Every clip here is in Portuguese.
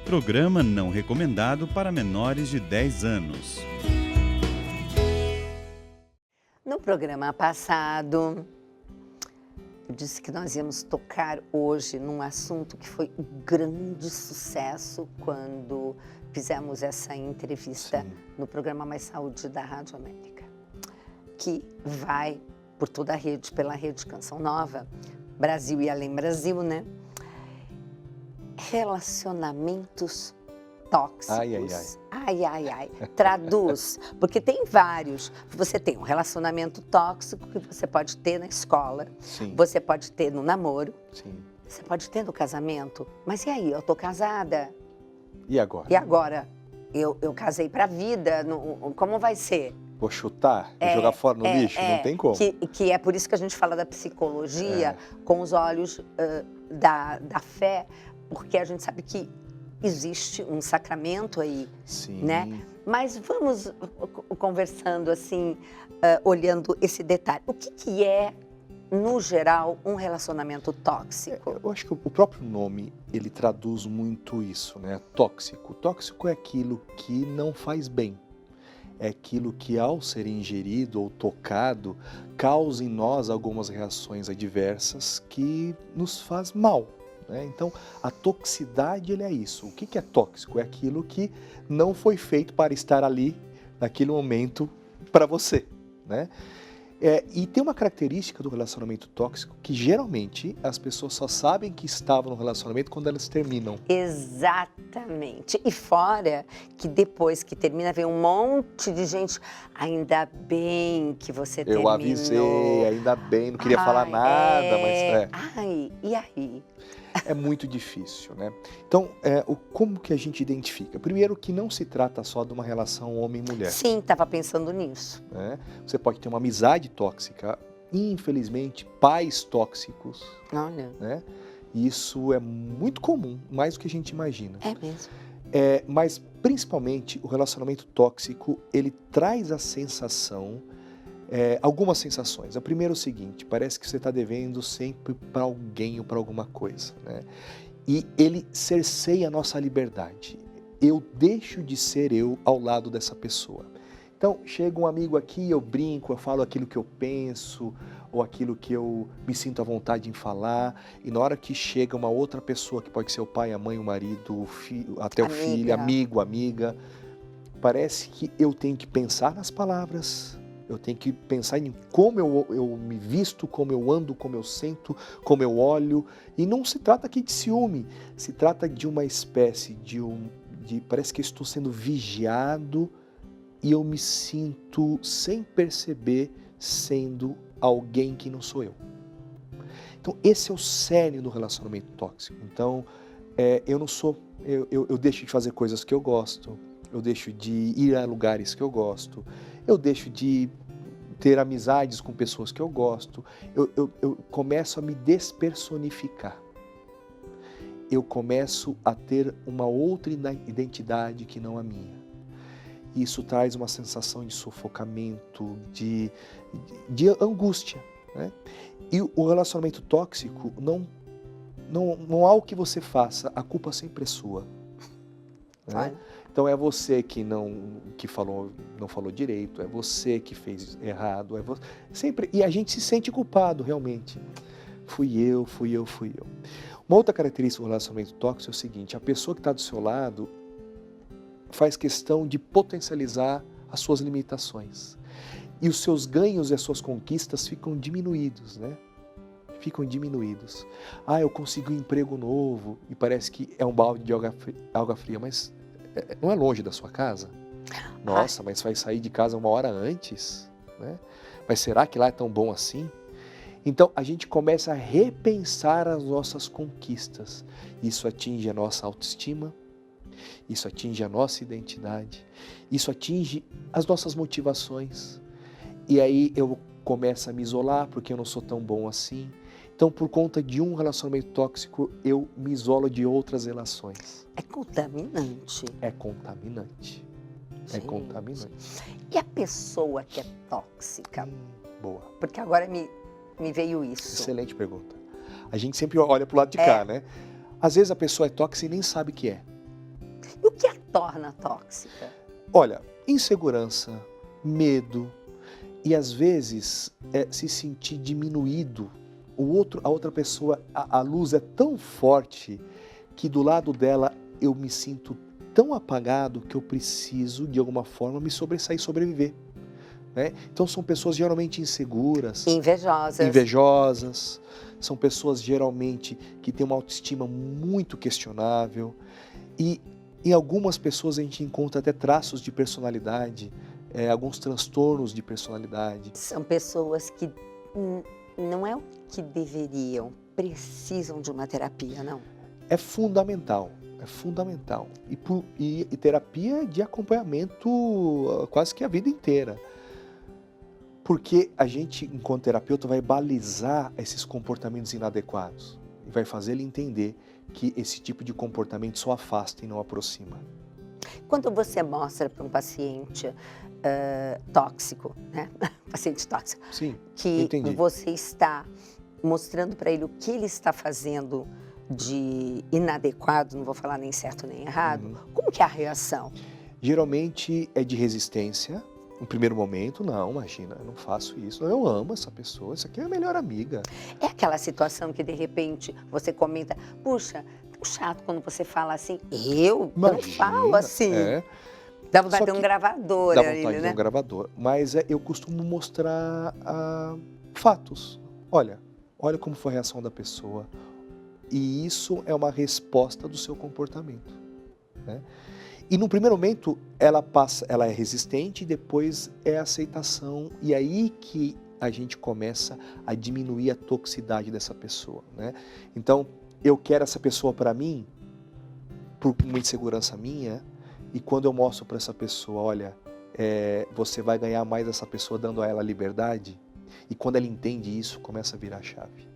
Programa não recomendado para menores de 10 anos. No programa passado, eu disse que nós íamos tocar hoje num assunto que foi um grande sucesso quando fizemos essa entrevista Sim. no programa Mais Saúde da Rádio América, que vai por toda a rede, pela rede Canção Nova, Brasil e Além Brasil, né? Relacionamentos tóxicos. Ai, ai, Ai. Traduz, porque tem vários. Você tem um relacionamento tóxico que você pode ter na escola, Sim. você pode ter no namoro, Sim. você pode ter no casamento. Mas e aí, eu tô casada, E agora? e agora? Eu casei pra vida, como vai ser? Vou chutar? Vou jogar fora no lixo? Não tem como. Que é por isso que a gente fala da psicologia com os olhos da fé, porque a gente sabe que existe um sacramento aí, Sim. né? Mas vamos conversando assim, olhando esse detalhe. O que é, no geral, um relacionamento tóxico? Eu acho que o próprio nome, ele traduz muito isso, né? Tóxico. Tóxico é aquilo que não faz bem. É aquilo que, ao ser ingerido ou tocado, causa em nós algumas reações adversas que nos faz mal, né? Então, a toxicidade, ele é isso. O que é tóxico? É aquilo que não foi feito para estar ali, naquele momento, para você, né? E tem uma característica do relacionamento tóxico que, geralmente, as pessoas só sabem que estavam no relacionamento quando elas terminam. Exatamente. E fora que depois que termina, vem um monte de gente. Ainda bem que você terminou. Eu avisei, ainda bem, não queria falar nada, mas... Ai, e aí? É muito difícil, né? Então, como que a gente identifica? Primeiro que não se trata só de uma relação homem-mulher. Sim, estava pensando nisso. Né? Você pode ter uma amizade tóxica, infelizmente, pais tóxicos. Olha. Né? Isso é muito comum, mais do que a gente imagina. É mesmo. Mas, principalmente, o relacionamento tóxico, ele traz a sensação... algumas sensações. A primeira é o seguinte, parece que você está devendo sempre para alguém ou para alguma coisa, né? E ele cerceia a nossa liberdade. Eu deixo de ser eu ao lado dessa pessoa. Então, chega um amigo aqui, eu brinco, eu falo aquilo que eu penso, ou aquilo que eu me sinto à vontade em falar, e na hora que chega uma outra pessoa, que pode ser o pai, a mãe, o marido, o filho, até o filho, amigo, amiga, parece que eu tenho que pensar nas palavras, eu tenho que pensar em como eu me visto, como eu ando, como eu sento, como eu olho. E não se trata aqui de ciúme, se trata de uma espécie parece que eu estou sendo vigiado e eu me sinto, sem perceber, sendo alguém que não sou eu. Então, esse é o cerne do relacionamento tóxico. Então, eu deixo de fazer coisas que eu gosto, eu deixo de ir a lugares que eu gosto, eu deixo de ter amizades com pessoas que eu gosto, eu começo a me despersonificar. Eu começo a ter uma outra identidade que não a minha. Isso traz uma sensação de sufocamento, de angústia, né? E o relacionamento tóxico, não há o que você faça, a culpa sempre é sua. Né? Então é você que não falou direito, é você que fez errado, sempre, e a gente se sente culpado realmente. Fui eu. Uma outra característica do relacionamento tóxico é o seguinte, a pessoa que está do seu lado faz questão de potencializar as suas limitações. E os seus ganhos e as suas conquistas ficam diminuídos, né? Ficam diminuídos. Eu consegui um emprego novo e parece que é um balde de água fria, mas não é longe da sua casa? Nossa, mas vai sair de casa 1 hora antes? Né? Mas será que lá é tão bom assim? Então, a gente começa a repensar as nossas conquistas. Isso atinge a nossa autoestima, isso atinge a nossa identidade, isso atinge as nossas motivações. E aí eu começo a me isolar porque eu não sou tão bom assim. Então, por conta de um relacionamento tóxico, eu me isolo de outras relações. É contaminante. É contaminante. Gente. É contaminante. E a pessoa que é tóxica? Boa. Porque agora me veio isso. Excelente pergunta. A gente sempre olha pro lado de cá, né? Às vezes a pessoa é tóxica e nem sabe que é. E o que a torna tóxica? Olha, insegurança, medo e às vezes se sentir diminuído. A outra pessoa, a luz é tão forte que do lado dela eu me sinto tão apagado que eu preciso de alguma forma me sobressair e sobreviver. Né? Então são pessoas geralmente inseguras, invejosas, são pessoas geralmente que têm uma autoestima muito questionável e em algumas pessoas a gente encontra até traços de personalidade, alguns transtornos de personalidade. São pessoas que não é o que deveriam, precisam de uma terapia, não? É fundamental. É fundamental. E terapia de acompanhamento quase que a vida inteira. Porque a gente, enquanto terapeuta, vai balizar esses comportamentos inadequados. E vai fazer ele entender que esse tipo de comportamento só afasta e não aproxima. Quando você mostra para um paciente tóxico, né? Paciente tóxico, sim, que entendi. Você está mostrando para ele o que ele está fazendo de inadequado, não vou falar nem certo nem errado, como que é a reação? Geralmente é de resistência. No primeiro momento, não, imagina, eu não faço isso. Eu amo essa pessoa, isso aqui é a melhor amiga. É aquela situação que de repente você comenta, puxa, tão chato quando você fala assim, eu não falo assim. Dá vontade de ter um gravador ali, né? Dá vontade de ter um gravador, mas eu costumo mostrar fatos. Olha como foi a reação da pessoa. E isso é uma resposta do seu comportamento, né? E no primeiro momento ela é resistente e depois é aceitação. E aí que a gente começa a diminuir a toxicidade dessa pessoa, né? Então, eu quero essa pessoa para mim, por uma insegurança minha, e quando eu mostro para essa pessoa, olha, você vai ganhar mais essa pessoa dando a ela liberdade, e quando ela entende isso, começa a virar a chave.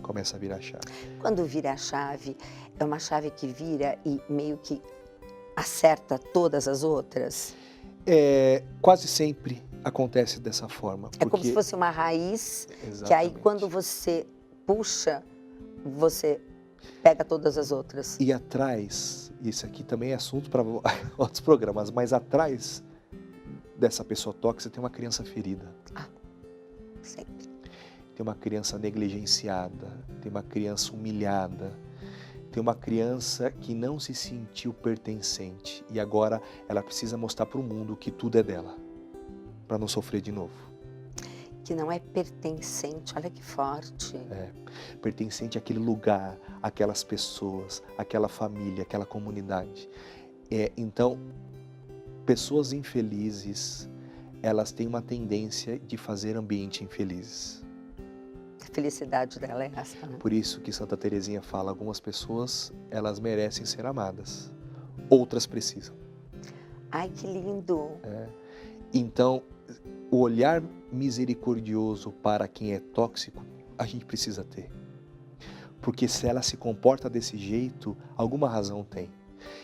Começa a virar a chave. Quando vira a chave, é uma chave que vira e meio que acerta todas as outras? Quase sempre acontece dessa forma. É como se fosse uma raiz, Exatamente. Que aí quando você puxa, você pega todas as outras. E atrás, isso aqui também é assunto para outros programas, mas atrás dessa pessoa tóxica tem uma criança ferida. Sempre. Tem uma criança negligenciada, tem uma criança humilhada, tem uma criança que não se sentiu pertencente e agora ela precisa mostrar para o mundo que tudo é dela, para não sofrer de novo. Que não é pertencente, olha que forte. Pertencente àquele lugar, àquelas pessoas, àquela família, àquela comunidade. Então, pessoas infelizes, elas têm uma tendência de fazer ambiente infelizes. A felicidade dela é essa, né? Por isso que Santa Teresinha fala, algumas pessoas, elas merecem ser amadas, outras precisam. Ai, que lindo! Então, o olhar misericordioso para quem é tóxico, a gente precisa ter. Porque se ela se comporta desse jeito, alguma razão tem.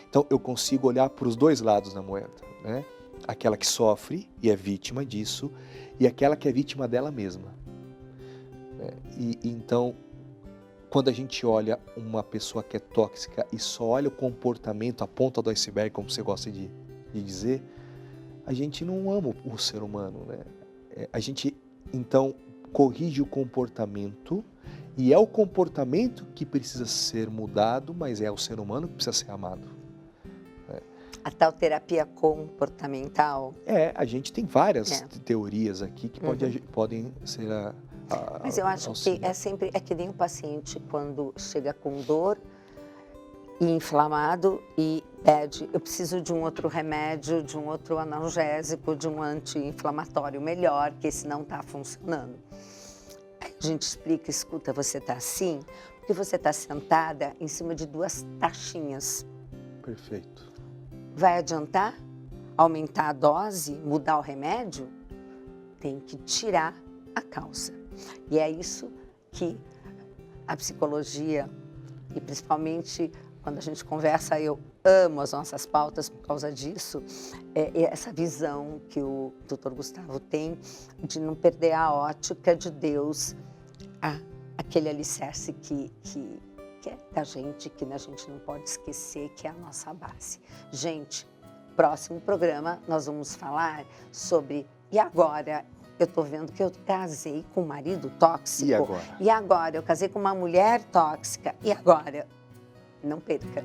Então, eu consigo olhar para os dois lados da moeda, né? Aquela que sofre e é vítima disso, e aquela que é vítima dela mesma. Então, quando a gente olha uma pessoa que é tóxica e só olha o comportamento, a ponta do iceberg, como você gosta de dizer, a gente não ama o ser humano, né? A gente, então, corrige o comportamento e é o comportamento que precisa ser mudado, mas é o ser humano que precisa ser amado. A tal terapia comportamental? A gente tem várias teorias aqui que podem ser mas eu acho que é que nem o paciente quando chega com dor e inflamado e pede, eu preciso de um outro remédio, de um outro analgésico, de um anti-inflamatório melhor, que esse não está funcionando. Aí a gente explica, escuta, você está assim porque você está sentada em cima de 2 taxinhas. Perfeito. Vai adiantar aumentar a dose, mudar o remédio? Tem que tirar a causa. E é isso que a psicologia, e principalmente quando a gente conversa, eu amo as nossas pautas por causa disso, essa visão que o Dr. Gustavo tem de não perder a ótica de Deus, a aquele alicerce que é da gente, que a gente não pode esquecer, que é a nossa base. Gente, próximo programa nós vamos falar sobre, e agora? Eu estou vendo que eu casei com um marido tóxico. E agora? E agora? Eu casei com uma mulher tóxica. E agora? Não perca.